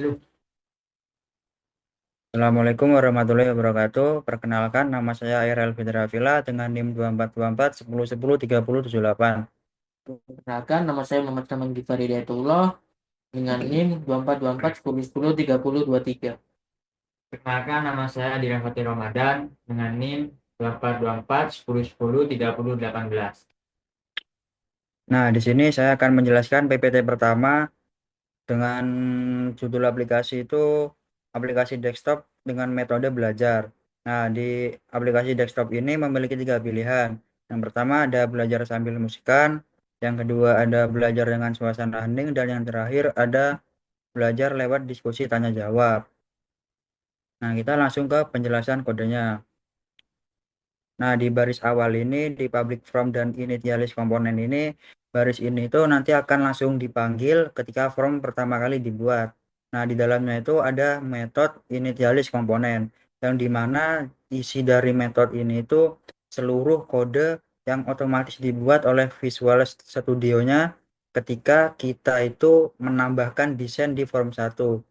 Halo. Assalamualaikum warahmatullahi wabarakatuh. Perkenalkan, nama saya Airel Fitra Villa dengan NIM 2424 10 10 30 78. Perkenalkan, nama saya Muhammad Saman Gifari Hidayatullah dengan NIM 2424 10 10 30 23. Perkenalkan, nama saya Diran Fatih Ramadan dengan NIM 2424 10 10 30 18. Nah, di sini saya akan menjelaskan PPT pertama dengan judul aplikasi itu aplikasi desktop dengan metode belajar. Nah, di aplikasi desktop ini memiliki tiga pilihan. Yang pertama ada belajar sambil musikan, yang kedua ada belajar dengan suasana hening, dan yang terakhir ada belajar lewat diskusi tanya jawab. Nah, kita langsung ke penjelasan kodenya. Nah, di baris awal ini, di public from dan initialize komponen ini, baris ini itu nanti akan langsung dipanggil ketika form pertama kali dibuat. Nah, di dalamnya itu ada metode initialize komponen, yang dimana isi dari metode ini itu seluruh kode yang otomatis dibuat oleh Visual Studio-nya ketika kita itu menambahkan desain di form satu.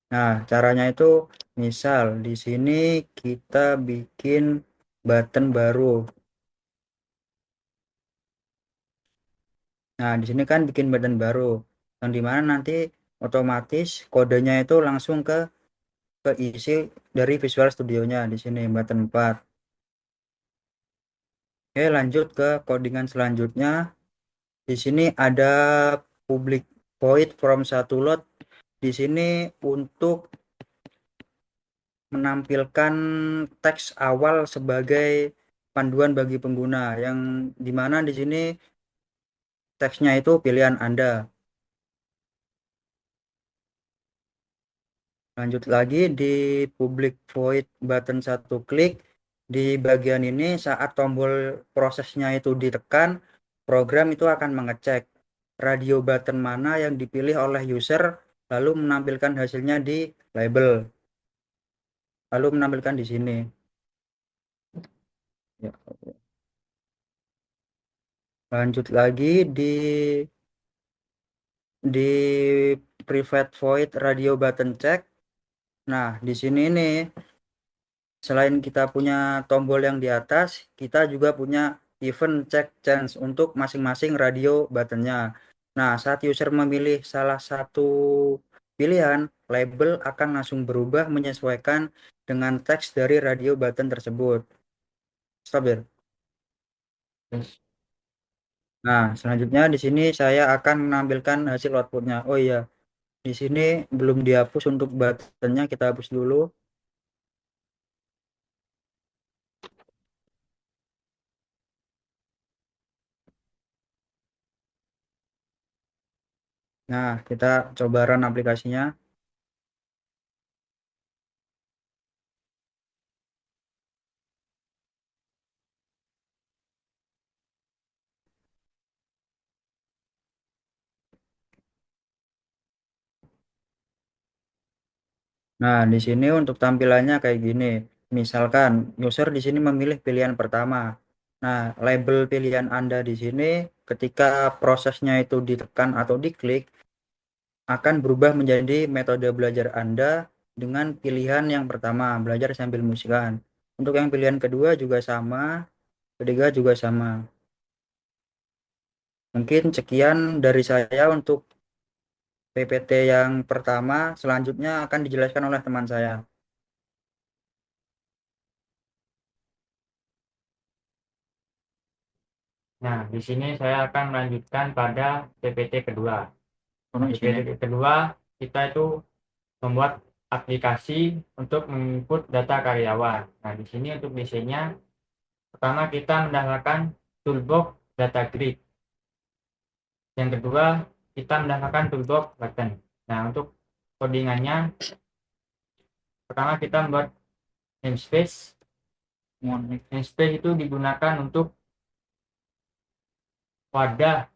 Nah, caranya itu misal di sini kita bikin button baru. Nah, di sini kan bikin button baru yang dimana nanti otomatis kodenya itu langsung ke isi dari Visual Studio-nya di sini button 4. Oke, lanjut ke codingan selanjutnya. Di sini ada public void from satu load. Di sini untuk menampilkan teks awal sebagai panduan bagi pengguna yang dimana di sini teksnya itu pilihan Anda. Lanjut lagi di public void button satu klik. Di bagian ini saat tombol prosesnya itu ditekan, program itu akan mengecek radio button mana yang dipilih oleh user, lalu menampilkan hasilnya di label, lalu menampilkan di sini. Ya. Lanjut lagi di private void radio button check. Nah, di sini nih selain kita punya tombol yang di atas, kita juga punya event check chance untuk masing-masing radio buttonnya. Nah, saat user memilih salah satu pilihan, label akan langsung berubah menyesuaikan dengan teks dari radio button tersebut. Stop ya. Terus, Nah, selanjutnya di sini saya akan menampilkan hasil outputnya. Oh iya, di sini belum dihapus untuk buttonnya, kita hapus dulu. Nah, kita coba run aplikasinya. Nah, di sini untuk tampilannya kayak gini. Misalkan user di sini memilih pilihan pertama. Nah, label pilihan Anda di sini ketika prosesnya itu ditekan atau diklik akan berubah menjadi metode belajar Anda dengan pilihan yang pertama, belajar sambil musikan. Untuk yang pilihan kedua juga sama, ketiga juga sama. Mungkin sekian dari saya untuk PPT yang pertama, selanjutnya akan dijelaskan oleh teman saya. nah, di sini saya akan melanjutkan pada PPT kedua. Tolong di sini. PPT kedua, kita itu membuat aplikasi untuk menginput data karyawan. Nah, di sini untuk desainnya, pertama kita mendaftarkan toolbox data grid. Yang kedua, kita mendaftarkan toolbox button. Nah, untuk codingannya, pertama kita membuat namespace. Namespace itu digunakan untuk wadah.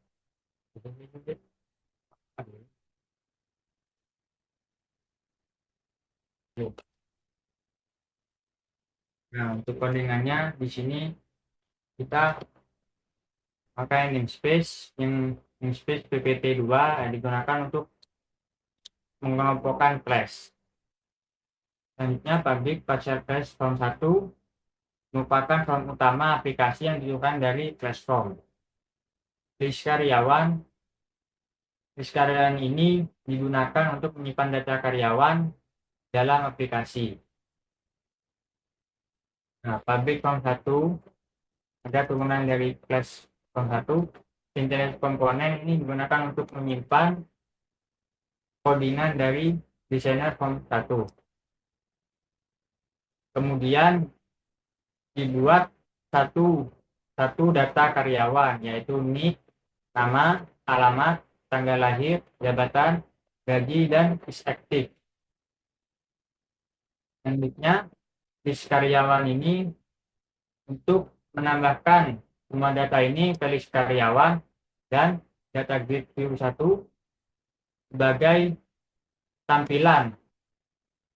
Nah, untuk codingannya di sini kita Maka namespace PPT2 digunakan untuk mengelompokkan class. Selanjutnya public partial class form 1 merupakan form utama aplikasi yang diturunkan dari class form. List karyawan ini digunakan untuk menyimpan data karyawan dalam aplikasi. Nah, public form 1 ada turunan dari class form 1. Internet komponen ini digunakan untuk menyimpan codingan dari desainer form 1. Kemudian dibuat satu data karyawan, yaitu NIK, nama, alamat, tanggal lahir, jabatan, gaji, dan is aktif. Selanjutnya, list karyawan ini untuk menambahkan semua data ini ke list karyawan dan data grid view 1 sebagai tampilan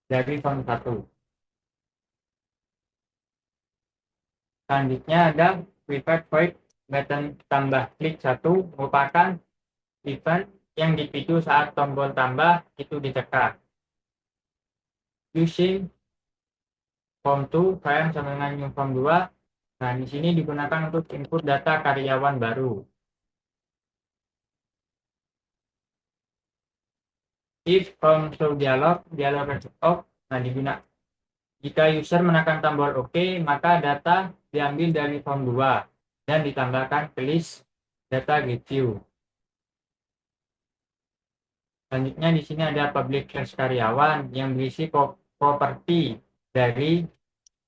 dari form 1. Selanjutnya ada private void button tambah klik 1 merupakan event yang dipicu saat tombol tambah itu ditekan. Using form 2 file sama dengan new form 2. Nah, di sini digunakan untuk input data karyawan baru. If form show dialog off. Nah, jika user menekan tombol OK, maka data diambil dari form 2 dan ditambahkan ke list data grid view. Selanjutnya di sini ada public class karyawan yang berisi properti dari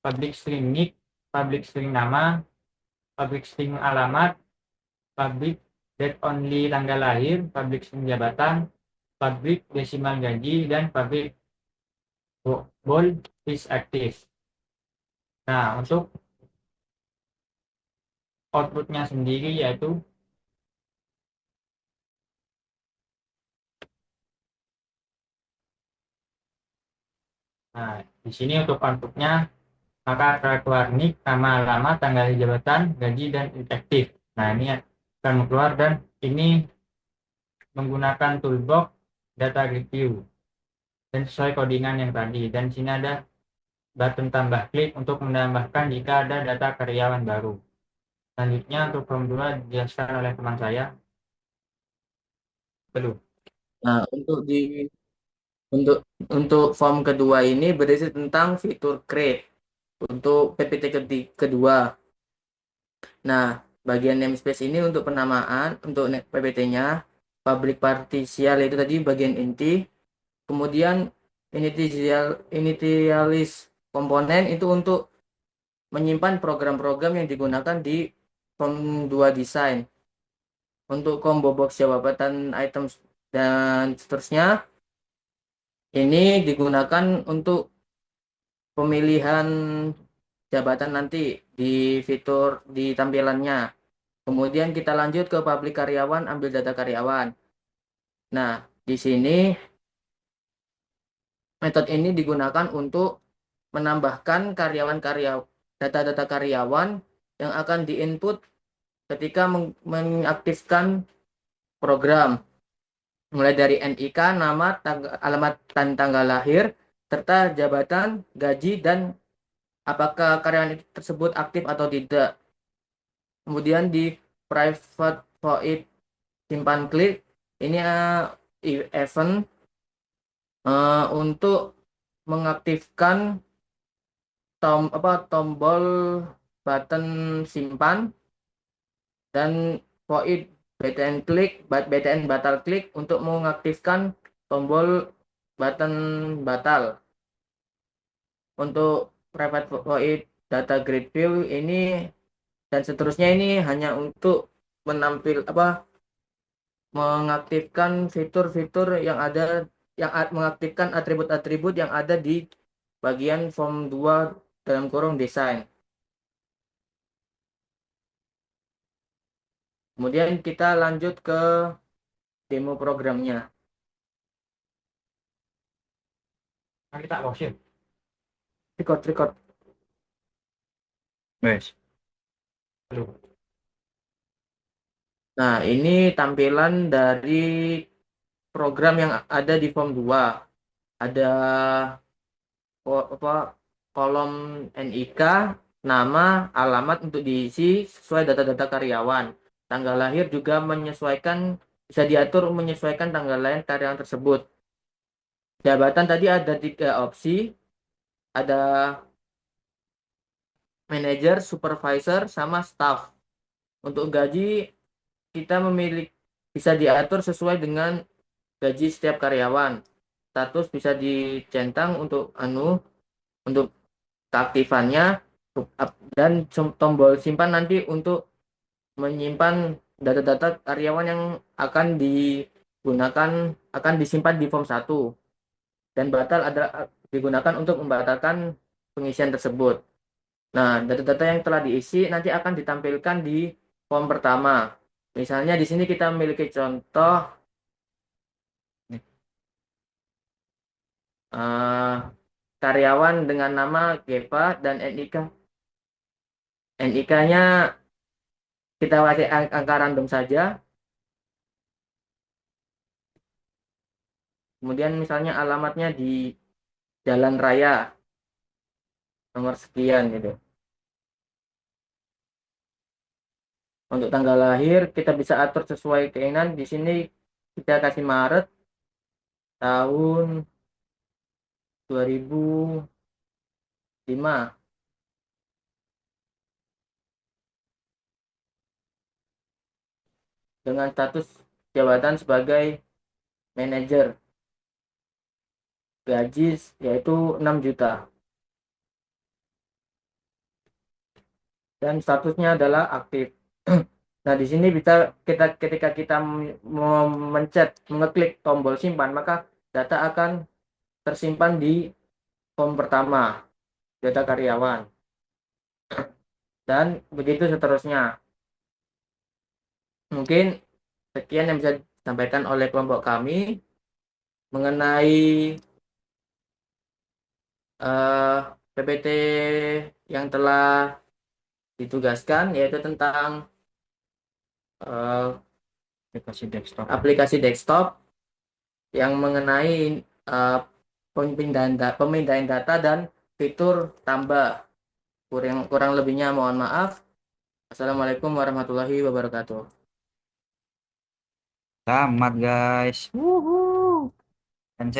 public string nick, public string nama, public string alamat, public date only tanggal lahir, public string jabatan, public desimal gaji, dan public bold is aktif. Nah, untuk outputnya sendiri yaitu di sini untuk outputnya maka akan keluar nick, nama, alamat, tanggal lahir, jabatan, gaji, dan aktif. Nah, ini akan keluar dan ini menggunakan toolbox data review dan sesuai codingan yang tadi. Dan di sini ada button tambah klik untuk menambahkan jika ada data karyawan baru. Selanjutnya untuk form 2 dijelaskan oleh teman saya. Belum. Nah, untuk untuk form kedua ini berisi tentang fitur create untuk PPT kedua. Nah, bagian namespace ini untuk penamaan untuk PPT-nya, public partial itu tadi bagian inti. Kemudian initialis komponen itu untuk menyimpan program-program yang digunakan di form 2 desain. Untuk combo box jabatan items dan seterusnya ini digunakan untuk pemilihan jabatan nanti di fitur di tampilannya. Kemudian kita lanjut ke publik karyawan, ambil data karyawan. Nah, di sini metode ini digunakan untuk menambahkan data-data karyawan yang akan diinput ketika mengaktifkan program. Mulai dari NIK, nama, alamat, dan tanggal lahir, serta jabatan, gaji, dan apakah karyawan tersebut aktif atau tidak. Kemudian di private void simpan klik, ini event untuk mengaktifkan tombol button simpan dan void BTN batal klik untuk mengaktifkan tombol button batal. Untuk private void data grid view ini dan seterusnya ini hanya untuk mengaktifkan fitur-fitur yang ada mengaktifkan atribut-atribut yang ada di bagian form 2 dalam kurung desain. Kemudian kita lanjut ke demo programnya. Nah, kita close. Record. Wes. Belum. Nah, ini tampilan dari program yang ada di form 2. Ada kolom NIK, nama, alamat untuk diisi sesuai data-data karyawan. Tanggal lahir juga bisa diatur menyesuaikan tanggal lahir karyawan tersebut. Jabatan tadi ada 3 opsi, ada manajer, supervisor, sama staff. Untuk gaji kita bisa diatur sesuai dengan gaji setiap karyawan. Status bisa dicentang untuk keaktifannya, dan tombol simpan nanti untuk menyimpan data-data karyawan yang akan disimpan di form 1, dan batal adalah digunakan untuk membatalkan pengisian tersebut. Nah, data-data yang telah diisi nanti akan ditampilkan di form pertama. Misalnya di sini kita memiliki contoh karyawan dengan nama Geva dan NIK-nya kita pakai angka random saja. Kemudian misalnya alamatnya di Jalan Raya nomor sekian gitu. Untuk tanggal lahir kita bisa atur sesuai keinginan. Di sini kita kasih Maret tahun 2005 dengan status jabatan sebagai manajer. Gaji yaitu 6 juta. Dan statusnya adalah aktif. Nah, di sini ketika kita mengeklik tombol simpan, maka data akan tersimpan di form pertama, data karyawan. Dan begitu seterusnya. Mungkin sekian yang bisa disampaikan oleh kelompok kami mengenai PPT yang telah ditugaskan, yaitu tentang aplikasi desktop yang mengenai pemindahan data dan fitur tambah. Kurang lebihnya mohon maaf. Assalamualaikum warahmatullahi wabarakatuh. Tamat guys. NC